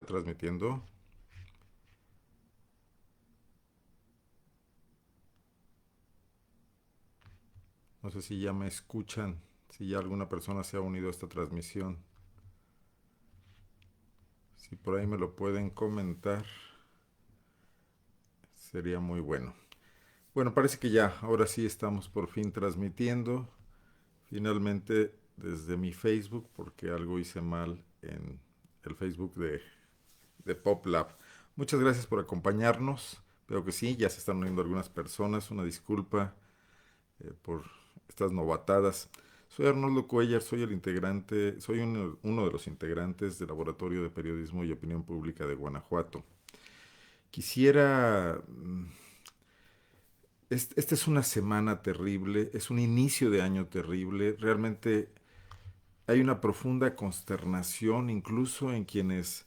Transmitiendo. No sé si ya me escuchan, si ya alguna persona se ha unido a esta transmisión. Si por ahí me lo pueden comentar, sería muy bueno. Bueno, parece que ya, ahora sí estamos por fin transmitiendo. Finalmente desde mi Facebook, porque algo hice mal en el Facebook de PopLab. Muchas gracias por acompañarnos. Veo que sí, ya se están uniendo algunas personas. Una disculpa por estas novatadas. Soy Arnoldo Cuellar, soy el integrante, soy uno de los integrantes del Laboratorio de Periodismo y Opinión Pública de Guanajuato. Quisiera, esta es una semana terrible, es un inicio de año terrible, realmente hay una profunda consternación incluso en quienes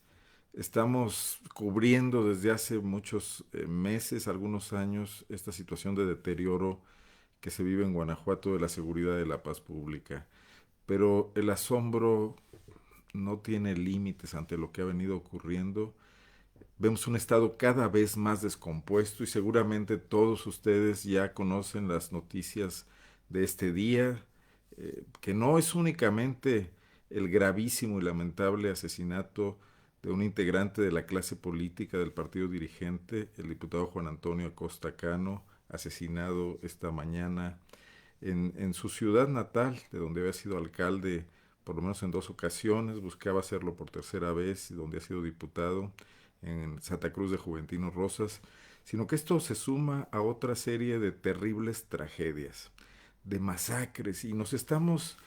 estamos cubriendo desde hace muchos meses, algunos años, esta situación de deterioro que se vive en Guanajuato de la seguridad y la paz pública. Pero el asombro no tiene límites ante lo que ha venido ocurriendo. Vemos un estado cada vez más descompuesto y seguramente todos ustedes ya conocen las noticias de este día, que no es únicamente el gravísimo y lamentable asesinato de un integrante de la clase política del partido dirigente, el diputado Juan Antonio Acosta Cano, asesinado esta mañana en su ciudad natal, de donde había sido alcalde por lo menos en dos ocasiones, buscaba hacerlo por tercera vez, y donde ha sido diputado en Santa Cruz de Juventino Rosas, sino que esto se suma a otra serie de terribles tragedias, de masacres, y nos estamos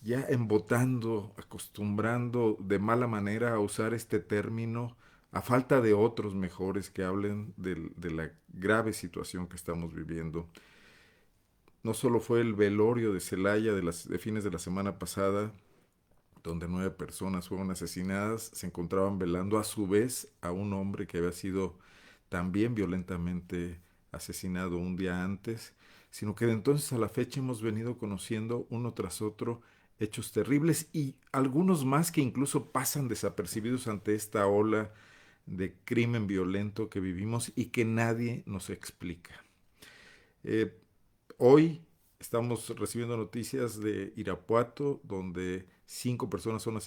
ya embotando, acostumbrando de mala manera a usar este término a falta de otros mejores que hablen de la grave situación que estamos viviendo. No solo fue el velorio de Celaya de fines de la semana pasada, donde 9 personas fueron asesinadas, se encontraban velando a su vez a un hombre que había sido también violentamente asesinado un día antes, sino que de entonces a la fecha hemos venido conociendo uno tras otro hechos terribles y algunos más que incluso pasan desapercibidos ante esta ola de crimen violento que vivimos y que nadie nos explica. Eh, Hoy estamos recibiendo noticias de Irapuato, donde 5 personas son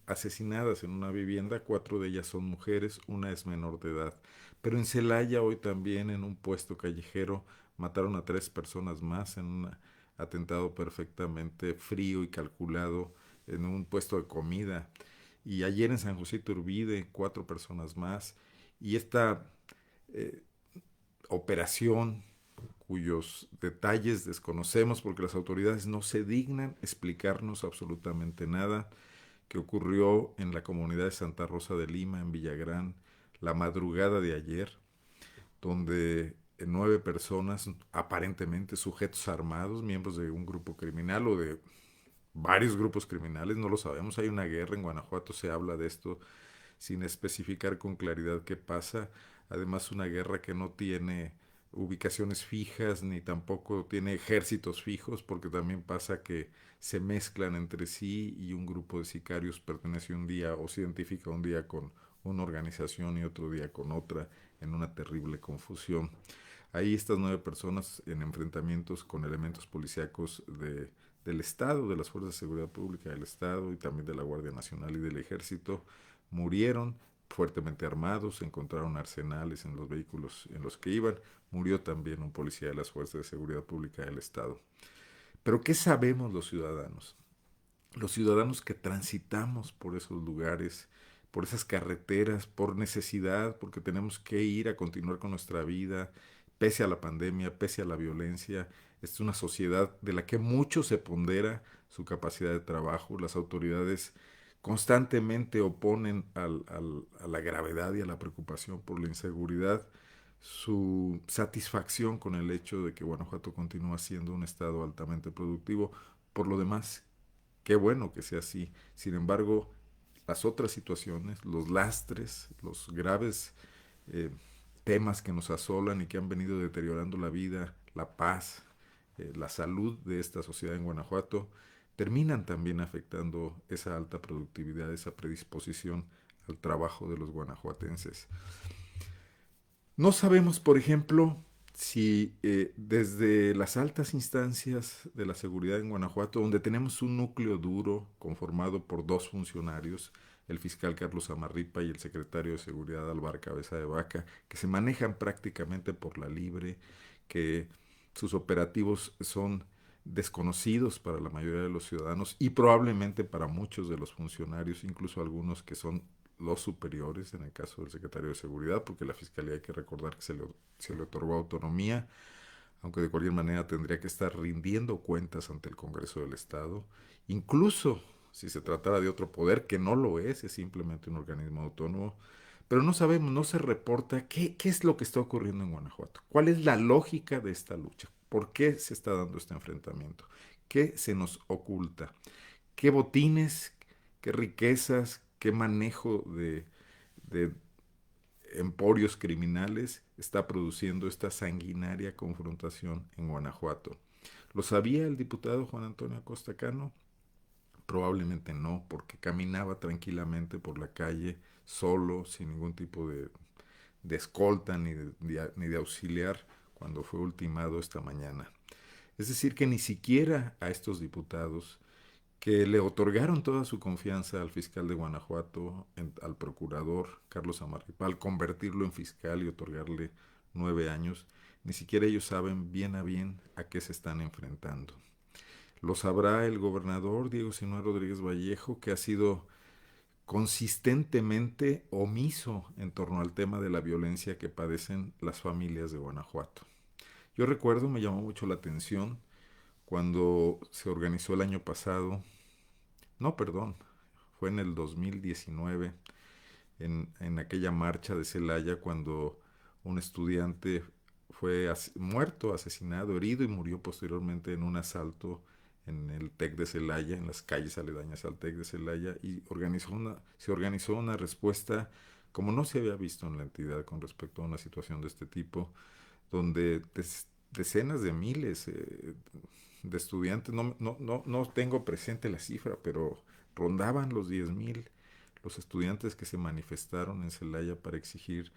asesinadas en una vivienda, 4 de ellas son mujeres, una es menor de edad. Pero en Celaya hoy también en un puesto callejero mataron a 3 personas más en un atentado perfectamente frío y calculado en un puesto de comida. Y ayer en San José Iturbide, 4 personas más. Y esta eh, operación cuyos detalles desconocemos porque las autoridades no se dignan explicarnos absolutamente nada, que ocurrió en la comunidad de Santa Rosa de Lima, en Villagrán, la madrugada de ayer, donde 9 personas, aparentemente sujetos armados, miembros de un grupo criminal o de varios grupos criminales, no lo sabemos, hay una guerra en Guanajuato, se habla de esto sin especificar con claridad qué pasa. Además, una guerra que no tiene ubicaciones fijas ni tampoco tiene ejércitos fijos, porque también pasa que se mezclan entre sí y un grupo de sicarios pertenece un día o se identifica un día con una organización y otro día con otra en una terrible confusión. Ahí estas 9 personas en enfrentamientos con elementos policíacos del Estado, de las Fuerzas de Seguridad Pública del Estado y también de la Guardia Nacional y del Ejército, murieron fuertemente armados, encontraron arsenales en los vehículos en los que iban, murió también un policía de las Fuerzas de Seguridad Pública del Estado. Pero ¿qué sabemos los ciudadanos? Los ciudadanos que transitamos por esos lugares, por esas carreteras, por necesidad, porque tenemos que ir a continuar con nuestra vida, pese a la pandemia, pese a la violencia. Esta es una sociedad de la que mucho se pondera su capacidad de trabajo. Las autoridades constantemente oponen a la gravedad y a la preocupación por la inseguridad su satisfacción con el hecho de que Guanajuato continúa siendo un estado altamente productivo. Por lo demás, qué bueno que sea así. Sin embargo, las otras situaciones, los lastres, los graves eh, temas que nos asolan y que han venido deteriorando la vida, la paz, la salud de esta sociedad en Guanajuato, terminan también afectando esa alta productividad, esa predisposición al trabajo de los guanajuatenses. No sabemos, por ejemplo, si desde las altas instancias de la seguridad en Guanajuato, donde tenemos un núcleo duro conformado por dos funcionarios, el fiscal Carlos Amarripa y el secretario de Seguridad Álvaro Cabeza de Vaca, que se manejan prácticamente por la libre, que sus operativos son desconocidos para la mayoría de los ciudadanos y probablemente para muchos de los funcionarios, incluso algunos que son los superiores, en el caso del secretario de Seguridad, porque la Fiscalía hay que recordar que se le otorgó autonomía, aunque de cualquier manera tendría que estar rindiendo cuentas ante el Congreso del Estado, incluso si se tratara de otro poder, que no lo es simplemente un organismo autónomo, pero no sabemos, no se reporta qué es lo que está ocurriendo en Guanajuato, cuál es la lógica de esta lucha, por qué se está dando este enfrentamiento, qué se nos oculta, qué botines, qué riquezas, qué manejo de emporios criminales está produciendo esta sanguinaria confrontación en Guanajuato. ¿Lo sabía el diputado Juan Antonio Acosta Cano? Probablemente no, porque caminaba tranquilamente por la calle, solo, sin ningún tipo de escolta ni de auxiliar, cuando fue ultimado esta mañana. Es decir, que ni siquiera a estos diputados que le otorgaron toda su confianza al fiscal de Guanajuato, al procurador Carlos Amarripa, convertirlo en fiscal y otorgarle 9 años, ni siquiera ellos saben bien a bien a qué se están enfrentando. Lo sabrá el gobernador Diego Sinue Rodríguez Vallejo, que ha sido consistentemente omiso en torno al tema de la violencia que padecen las familias de Guanajuato. Yo recuerdo, me llamó mucho la atención, cuando se organizó el año pasado, no, perdón, fue en el 2019, en aquella marcha de Celaya, cuando un estudiante fue muerto, asesinado, herido y murió posteriormente en un asalto en el TEC de Celaya, en las calles aledañas al TEC de Celaya, y se organizó una respuesta como no se había visto en la entidad con respecto a una situación de este tipo, donde decenas de miles de estudiantes, no tengo presente la cifra, pero rondaban los 10,000 los estudiantes que se manifestaron en Celaya para exigir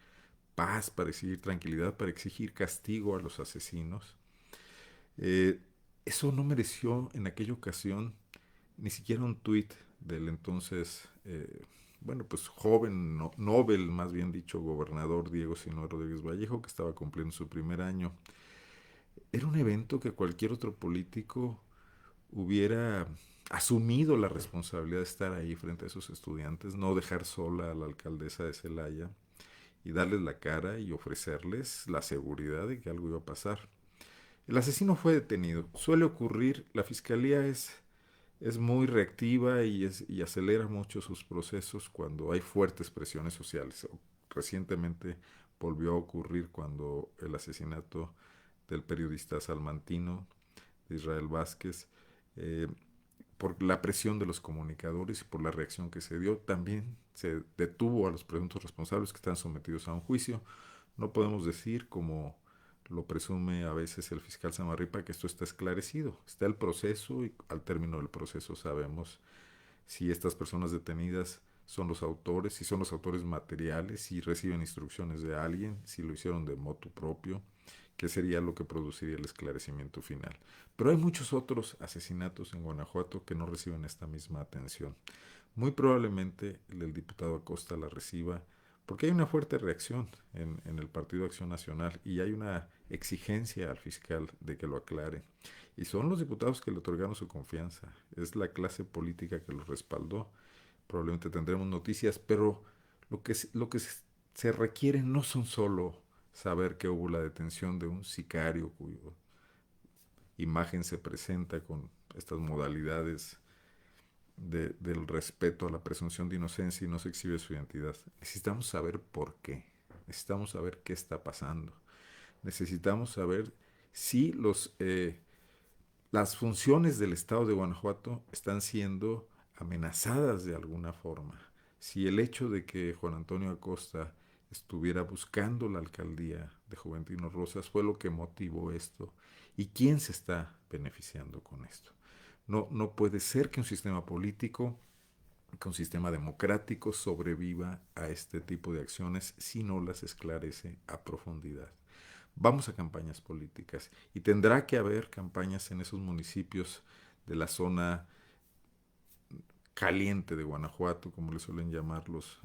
paz, para exigir tranquilidad, para exigir castigo a los asesinos. Eh, Eso no mereció en aquella ocasión ni siquiera un tuit del entonces, bueno, pues joven, Nobel, más bien dicho, gobernador Diego Sinue Rodríguez Vallejo, que estaba cumpliendo su primer año. Era un evento que cualquier otro político hubiera asumido la responsabilidad de estar ahí frente a esos estudiantes, no dejar sola a la alcaldesa de Celaya y darles la cara y ofrecerles la seguridad de que algo iba a pasar. El asesino fue detenido. Suele ocurrir, la fiscalía es muy reactiva y acelera mucho sus procesos cuando hay fuertes presiones sociales. Recientemente volvió a ocurrir cuando el asesinato del periodista salmantino de Israel Vázquez, eh, por la presión de los comunicadores y por la reacción que se dio, también se detuvo a los presuntos responsables que están sometidos a un juicio. No podemos decir, como lo presume a veces el fiscal Samarripa, que esto está esclarecido. Está el proceso y al término del proceso sabemos si estas personas detenidas son los autores, si son los autores materiales, si reciben instrucciones de alguien, si lo hicieron de motu propio, que sería lo que produciría el esclarecimiento final. Pero hay muchos otros asesinatos en Guanajuato que no reciben esta misma atención. Muy probablemente el diputado Acosta la reciba porque hay una fuerte reacción en el Partido Acción Nacional y hay una exigencia al fiscal de que lo aclare. Y son los diputados que le otorgaron su confianza, es la clase política que los respaldó. Probablemente tendremos noticias, pero lo que se requiere no son solo saber que hubo la detención de un sicario cuya imagen se presenta con estas modalidades del respeto a la presunción de inocencia y no se exhibe su identidad. Necesitamos saber por qué. Necesitamos saber qué está pasando. Necesitamos saber si las funciones del Estado de Guanajuato están siendo amenazadas de alguna forma. Si el hecho de que Juan Antonio Acosta estuviera buscando la alcaldía de Juventino Rosas fue lo que motivó esto y quién se está beneficiando con esto. No puede ser que un sistema político que un sistema democrático sobreviva a este tipo de acciones si no las esclarece a profundidad. Vamos a campañas políticas y tendrá que haber campañas en esos municipios de la zona caliente de Guanajuato, como le suelen llamar los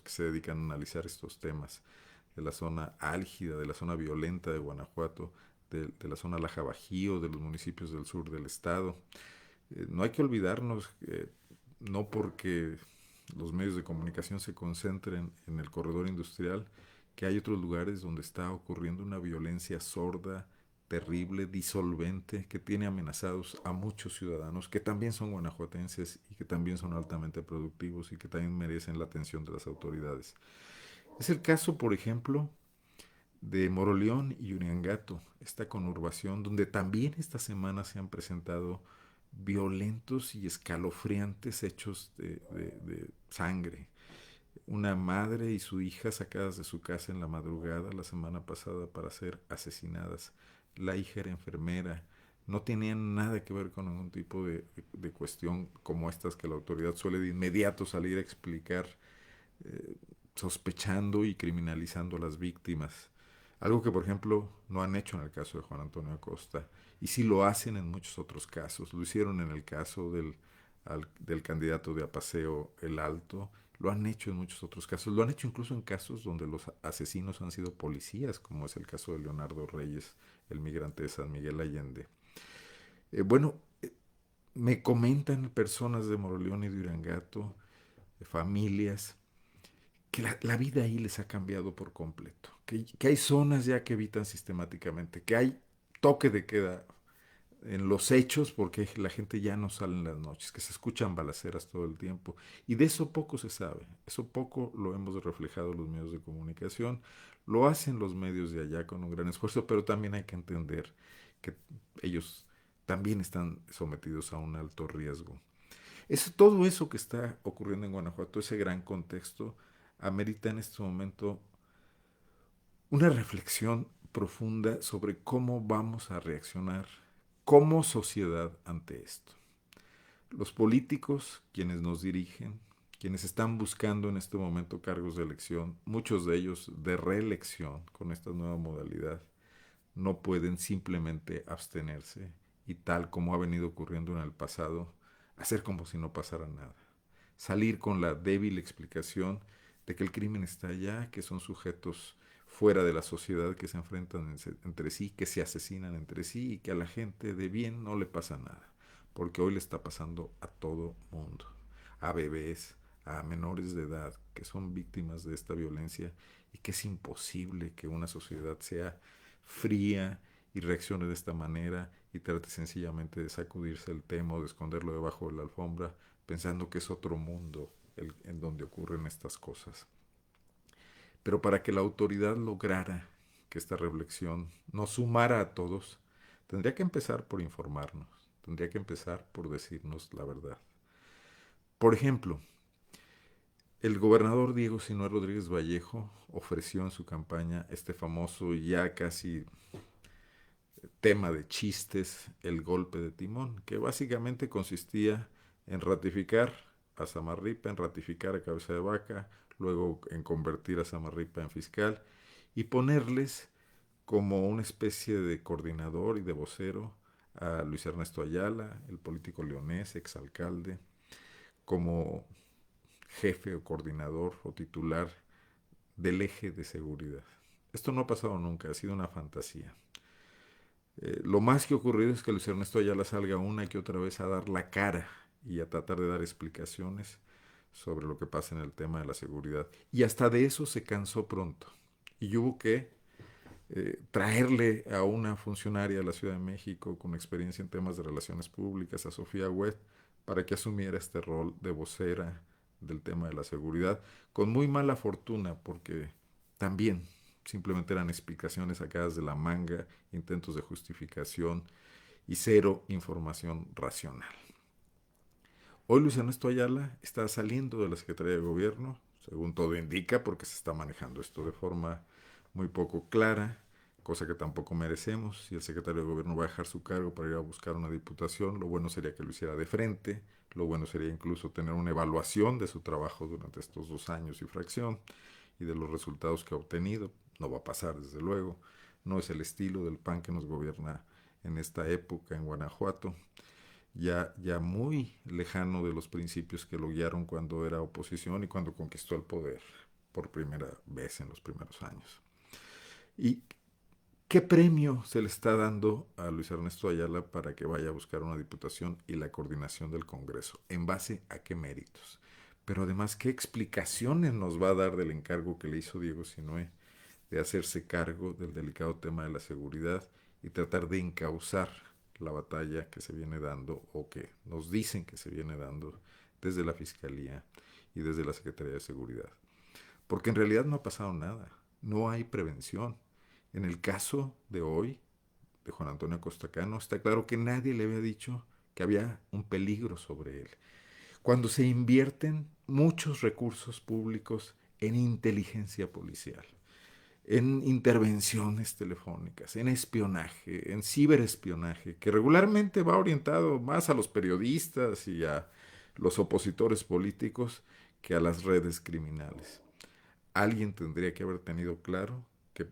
que se dedican a analizar estos temas, de la zona álgida, de la zona violenta de Guanajuato, de la zona Laja Bajío, de los municipios del sur del estado. No hay que olvidarnos, no porque los medios de comunicación se concentren en el corredor industrial, que hay otros lugares donde está ocurriendo una violencia sorda, terrible, disolvente, que tiene amenazados a muchos ciudadanos que también son guanajuatenses y que también son altamente productivos y que también merecen la atención de las autoridades. Es el caso, por ejemplo, de Moroleón y Uriangato, esta conurbación donde también esta semana se han presentado violentos y escalofriantes hechos de sangre. Una madre y su hija sacadas de su casa en la madrugada la semana pasada para ser asesinadas. La hija era enfermera. No tenían nada que ver con ningún tipo de cuestión como estas que la autoridad suele de inmediato salir a explicar, eh, sospechando y criminalizando a las víctimas. Algo que, por ejemplo, no han hecho en el caso de Juan Antonio Acosta. Y sí lo hacen en muchos otros casos. Lo hicieron en el caso del candidato de Apaseo El Alto. Lo han hecho en muchos otros casos. Lo han hecho incluso en casos donde los asesinos han sido policías, como es el caso de Leonardo Reyes, el migrante de San Miguel Allende. Bueno, me comentan personas de Moroleón y de Uriangato, familias, que la vida ahí les ha cambiado por completo, que hay zonas ya que evitan sistemáticamente, que hay toque de queda en los hechos porque la gente ya no sale en las noches, que se escuchan balaceras todo el tiempo y de eso poco se sabe, eso poco lo hemos reflejado los medios de comunicación, lo hacen los medios de allá con un gran esfuerzo, pero también hay que entender que ellos también están sometidos a un alto riesgo. Todo eso que está ocurriendo en Guanajuato, ese gran contexto, amerita en este momento una reflexión profunda sobre cómo vamos a reaccionar como sociedad ante esto. Los políticos, quienes nos dirigen, quienes están buscando en este momento cargos de elección, muchos de ellos de reelección con esta nueva modalidad, no pueden simplemente abstenerse y tal como ha venido ocurriendo en el pasado, hacer como si no pasara nada. Salir con la débil explicación de que el crimen está allá, que son sujetos fuera de la sociedad que se enfrentan entre sí, que se asesinan entre sí y que a la gente de bien no le pasa nada, porque hoy le está pasando a todo mundo, a bebés, a menores de edad que son víctimas de esta violencia y que es imposible que una sociedad sea fría y reaccione de esta manera y trate sencillamente de sacudirse el tema o de esconderlo debajo de la alfombra pensando que es otro mundo en donde ocurren estas cosas. Pero para que la autoridad lograra que esta reflexión nos sumara a todos, tendría que empezar por informarnos, tendría que empezar por decirnos la verdad. Por ejemplo, el gobernador Diego Sinue Rodríguez Vallejo ofreció en su campaña este famoso y ya casi tema de chistes, el golpe de timón, que básicamente consistía en ratificar a Samarripa, en ratificar a Cabeza de Vaca, luego en convertir a Samarripa en fiscal y ponerles como una especie de coordinador y de vocero a Luis Ernesto Ayala, el político leonés, exalcalde, como jefe o coordinador o titular del eje de seguridad. Esto no ha pasado nunca, ha sido una fantasía. Lo más que ha ocurrido es que Luis Ernesto Ayala salga una y que otra vez a dar la cara y a tratar de dar explicaciones sobre lo que pasa en el tema de la seguridad. Y hasta de eso se cansó pronto. Y hubo que traerle a una funcionaria de la Ciudad de México con experiencia en temas de relaciones públicas, a Sofía Wet, para que asumiera este rol de vocera del tema de la seguridad, con muy mala fortuna, porque también simplemente eran explicaciones sacadas de la manga, intentos de justificación y cero información racional. Hoy Luis Ernesto Ayala está saliendo de la Secretaría de Gobierno, según todo indica, porque se está manejando esto de forma muy poco clara, cosa que tampoco merecemos. Si el secretario de Gobierno va a dejar su cargo para ir a buscar una diputación, lo bueno sería que lo hiciera de frente, lo bueno sería incluso tener una evaluación de su trabajo durante estos 2 años y fracción y de los resultados que ha obtenido. No va a pasar, desde luego. No es el estilo del PAN que nos gobierna en esta época en Guanajuato, ya muy lejano de los principios que lo guiaron cuando era oposición y cuando conquistó el poder por primera vez en los primeros años. ¿Y qué premio se le está dando a Luis Ernesto Ayala para que vaya a buscar una diputación y la coordinación del Congreso? ¿En base a qué méritos? Pero además, ¿qué explicaciones nos va a dar del encargo que le hizo Diego Sinue de hacerse cargo del delicado tema de la seguridad y tratar de encauzar la batalla que se viene dando o que nos dicen que se viene dando desde la Fiscalía y desde la Secretaría de Seguridad? Porque en realidad no ha pasado nada, no hay prevención. En el caso de hoy, de Juan Antonio Costacano, está claro que nadie le había dicho que había un peligro sobre él. Cuando se invierten muchos recursos públicos en inteligencia policial, en intervenciones telefónicas, en espionaje, en ciberespionaje, que regularmente va orientado más a los periodistas y a los opositores políticos que a las redes criminales. Alguien tendría que haber tenido claro que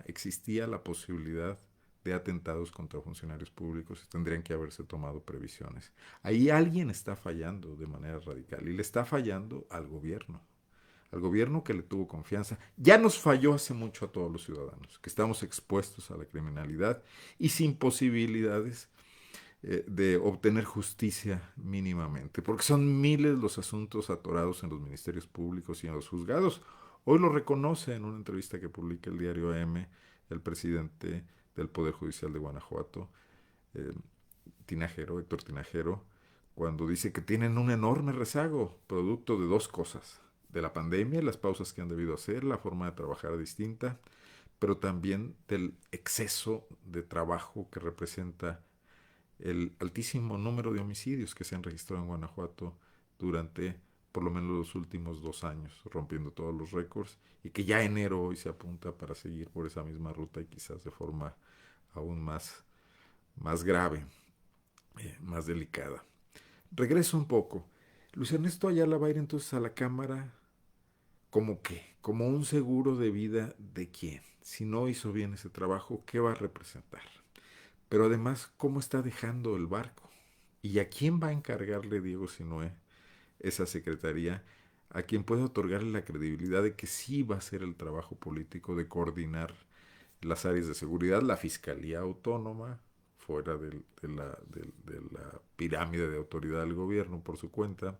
existía la posibilidad de atentados contra funcionarios públicos y tendrían que haberse tomado previsiones. Ahí alguien está fallando de manera radical y le está fallando al gobierno que le tuvo confianza. Ya nos falló hace mucho a todos los ciudadanos, que estamos expuestos a la criminalidad y sin posibilidades de obtener justicia mínimamente, porque son miles los asuntos atorados en los ministerios públicos y en los juzgados. Hoy lo reconoce en una entrevista que publica el diario AM el presidente del Poder Judicial de Guanajuato, eh, Tinajero, Héctor Tinajero, cuando dice que tienen un enorme rezago, producto de dos cosas, de la pandemia, las pausas que han debido hacer, la forma de trabajar distinta, pero también del exceso de trabajo que representa el altísimo número de homicidios que se han registrado en Guanajuato durante por lo menos los últimos 2 años, rompiendo todos los récords, y que ya enero hoy se apunta para seguir por esa misma ruta y quizás de forma aún más grave, más delicada. Regreso un poco. Luis Ernesto Ayala va a ir entonces a la Cámara como qué, como un seguro de vida de quién. Si no hizo bien ese trabajo, ¿qué va a representar? Pero además, ¿cómo está dejando el barco? ¿Y a quién va a encargarle Diego Sinue esa secretaría? A quien puede otorgarle la credibilidad de que sí va a hacer el trabajo político de coordinar las áreas de seguridad, la Fiscalía Autónoma, fuera de la pirámide de autoridad del gobierno por su cuenta,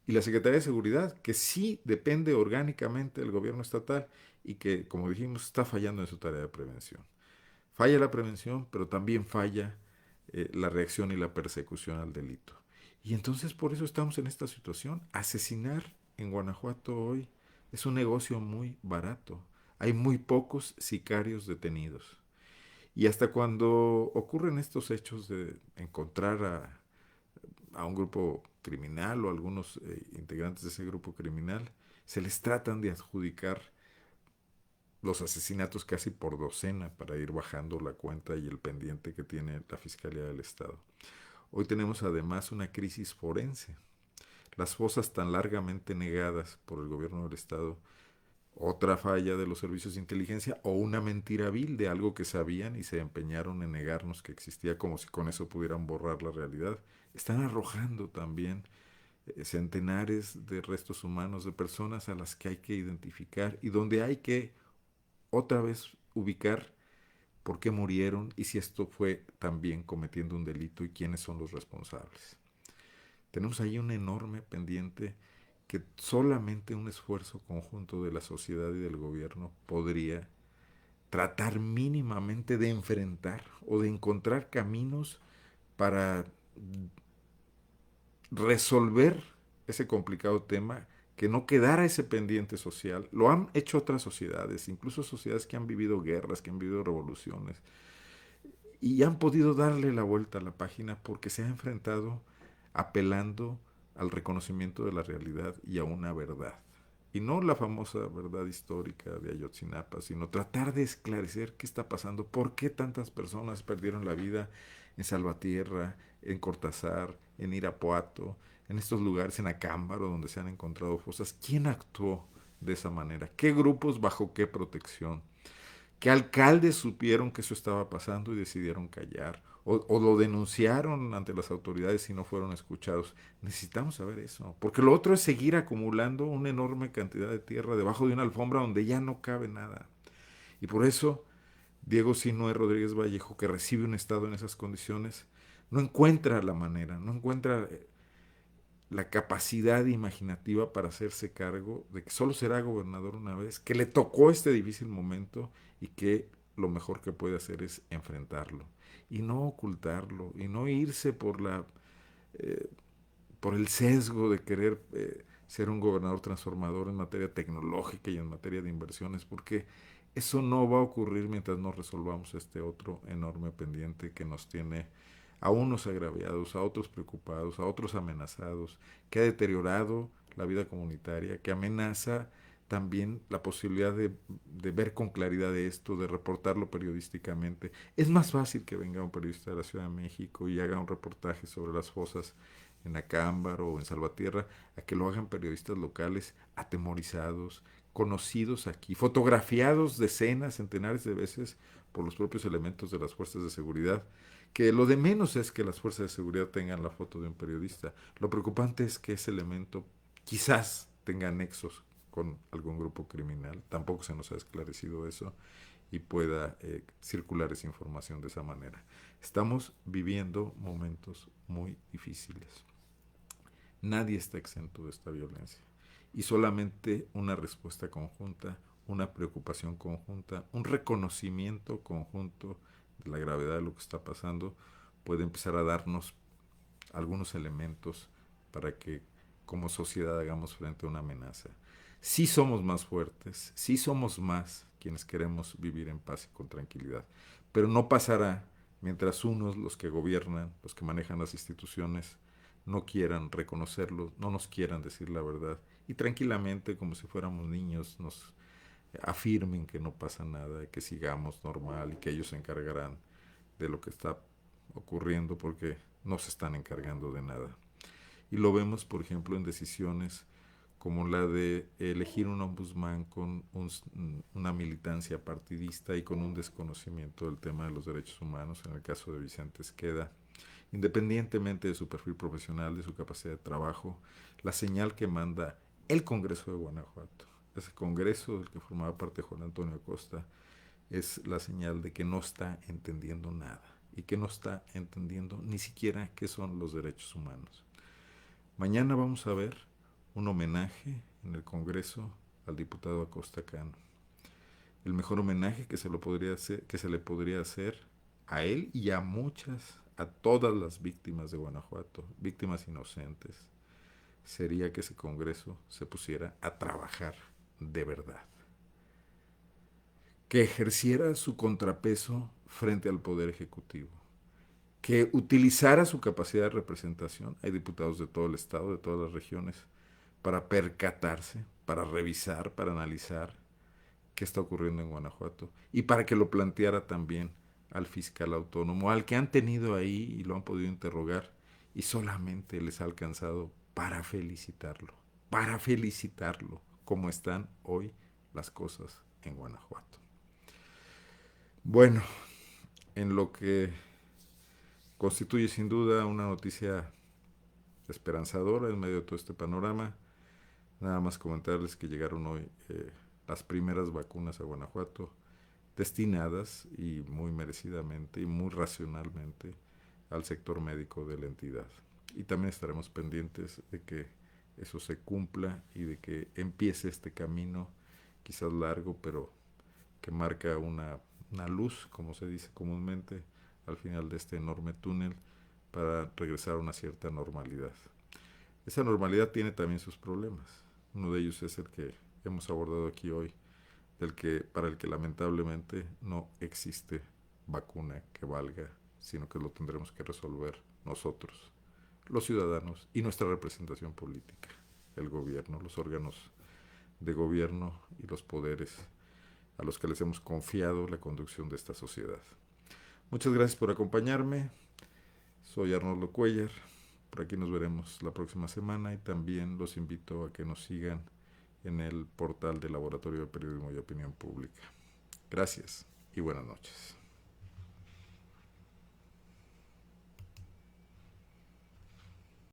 y la Secretaría de Seguridad, que sí depende orgánicamente del gobierno estatal y que, como dijimos, está fallando en su tarea de prevención. Falla la prevención, pero también falla la reacción y la persecución al delito. Y entonces por eso estamos en esta situación. Asesinar en Guanajuato hoy es un negocio muy barato. Hay muy pocos sicarios detenidos. Y hasta cuando ocurren estos hechos de encontrar a un grupo criminal o algunos integrantes de ese grupo criminal, se les tratan de adjudicar los asesinatos casi por docena para ir bajando la cuenta y el pendiente que tiene la Fiscalía del Estado. Hoy tenemos además una crisis forense. Las fosas tan largamente negadas por el gobierno del Estado, otra falla de los servicios de inteligencia o una mentira vil de algo que sabían y se empeñaron en negarnos que existía como si con eso pudieran borrar la realidad, están arrojando también centenares de restos humanos de personas a las que hay que identificar y donde hay que otra vez ubicar por qué murieron y si esto fue también cometiendo un delito y quiénes son los responsables. Tenemos ahí un enorme pendiente que solamente un esfuerzo conjunto de la sociedad y del gobierno podría tratar mínimamente de enfrentar o de encontrar caminos para resolver ese complicado tema, que no quedara ese pendiente social. Lo han hecho otras sociedades, incluso sociedades que han vivido guerras, que han vivido revoluciones, y han podido darle la vuelta a la página porque se ha enfrentado apelando al reconocimiento de la realidad y a una verdad. Y no la famosa verdad histórica de Ayotzinapa, sino tratar de esclarecer qué está pasando, por qué tantas personas perdieron la vida en Salvatierra, en Cortázar, en Irapuato, en estos lugares, en Acámbaro, donde se han encontrado fosas. ¿Quién actuó de esa manera? ¿Qué grupos bajo qué protección? ¿Qué alcaldes supieron que eso estaba pasando y decidieron callar? O lo denunciaron ante las autoridades y no fueron escuchados. Necesitamos saber eso, porque lo otro es seguir acumulando una enorme cantidad de tierra debajo de una alfombra donde ya no cabe nada. Y por eso Diego Sinue Rodríguez Vallejo, que recibe un Estado en esas condiciones, no encuentra la manera, no encuentra la capacidad imaginativa para hacerse cargo de que solo será gobernador una vez, que le tocó este difícil momento y que lo mejor que puede hacer es enfrentarlo y no ocultarlo y no irse eh, por el sesgo de querer ser un gobernador transformador en materia tecnológica y en materia de inversiones, porque eso no va a ocurrir mientras no resolvamos este otro enorme pendiente que nos tiene a unos agraviados, a otros preocupados, a otros amenazados, que ha deteriorado la vida comunitaria, que amenaza también la posibilidad de ver con claridad esto, de reportarlo periodísticamente. Es más fácil que venga un periodista de la Ciudad de México y haga un reportaje sobre las fosas en Acámbaro o en Salvatierra, a que lo hagan periodistas locales atemorizados, conocidos aquí, fotografiados decenas, centenares de veces por los propios elementos de las fuerzas de seguridad, que lo de menos es que las fuerzas de seguridad tengan la foto de un periodista. Lo preocupante es que ese elemento quizás tenga nexos con algún grupo criminal. Tampoco se nos ha esclarecido eso y pueda circular esa información de esa manera. Estamos viviendo momentos muy difíciles. Nadie está exento de esta violencia. Y solamente una respuesta conjunta, una preocupación conjunta, un reconocimiento conjunto de la gravedad de lo que está pasando puede empezar a darnos algunos elementos para que como sociedad hagamos frente a una amenaza. Sí somos más fuertes, sí somos más quienes queremos vivir en paz y con tranquilidad, pero no pasará mientras unos, los que gobiernan, los que manejan las instituciones, no quieran reconocerlo, no nos quieran decir la verdad y tranquilamente, como si fuéramos niños, nos afirmen que no pasa nada, que sigamos normal y que ellos se encargarán de lo que está ocurriendo porque no se están encargando de nada. Y lo vemos, por ejemplo, en decisiones como la de elegir un ombudsman con una militancia partidista y con un desconocimiento del tema de los derechos humanos, en el caso de Vicente Esqueda, independientemente de su perfil profesional, de su capacidad de trabajo, la señal que manda el Congreso de Guanajuato, ese Congreso del que formaba parte Juan Antonio Acosta, es la señal de que no está entendiendo nada y que no está entendiendo ni siquiera qué son los derechos humanos. Mañana vamos a ver un homenaje en el Congreso al diputado Acosta Cano. El mejor homenaje que se le podría hacer a él y a a todas las víctimas de Guanajuato, víctimas inocentes, sería que ese Congreso se pusiera a trabajar de verdad, que ejerciera su contrapeso frente al Poder Ejecutivo, que utilizara su capacidad de representación, hay diputados de todo el estado, de todas las regiones, para percatarse, para revisar, para analizar qué está ocurriendo en Guanajuato y para que lo planteara también al fiscal autónomo, al que han tenido ahí y lo han podido interrogar y solamente les ha alcanzado para felicitarlo, como están hoy las cosas en Guanajuato. Bueno, en lo que constituye sin duda una noticia esperanzadora en medio de todo este panorama, nada más comentarles que llegaron hoy las primeras vacunas a Guanajuato, destinadas y muy merecidamente y muy racionalmente al sector médico de la entidad. Y también estaremos pendientes de que eso se cumpla y de que empiece este camino, quizás largo, pero que marca una luz, como se dice comúnmente, al final de este enorme túnel para regresar a una cierta normalidad. Esa normalidad tiene también sus problemas. Uno de ellos es el que hemos abordado aquí hoy, para el que lamentablemente no existe vacuna que valga, sino que lo tendremos que resolver nosotros, los ciudadanos y nuestra representación política, el gobierno, los órganos de gobierno y los poderes a los que les hemos confiado la conducción de esta sociedad. Muchas gracias por acompañarme. Soy Arnoldo Cuellar. Por aquí nos veremos la próxima semana y también los invito a que nos sigan en el portal del Laboratorio de Periodismo y Opinión Pública. Gracias y buenas noches.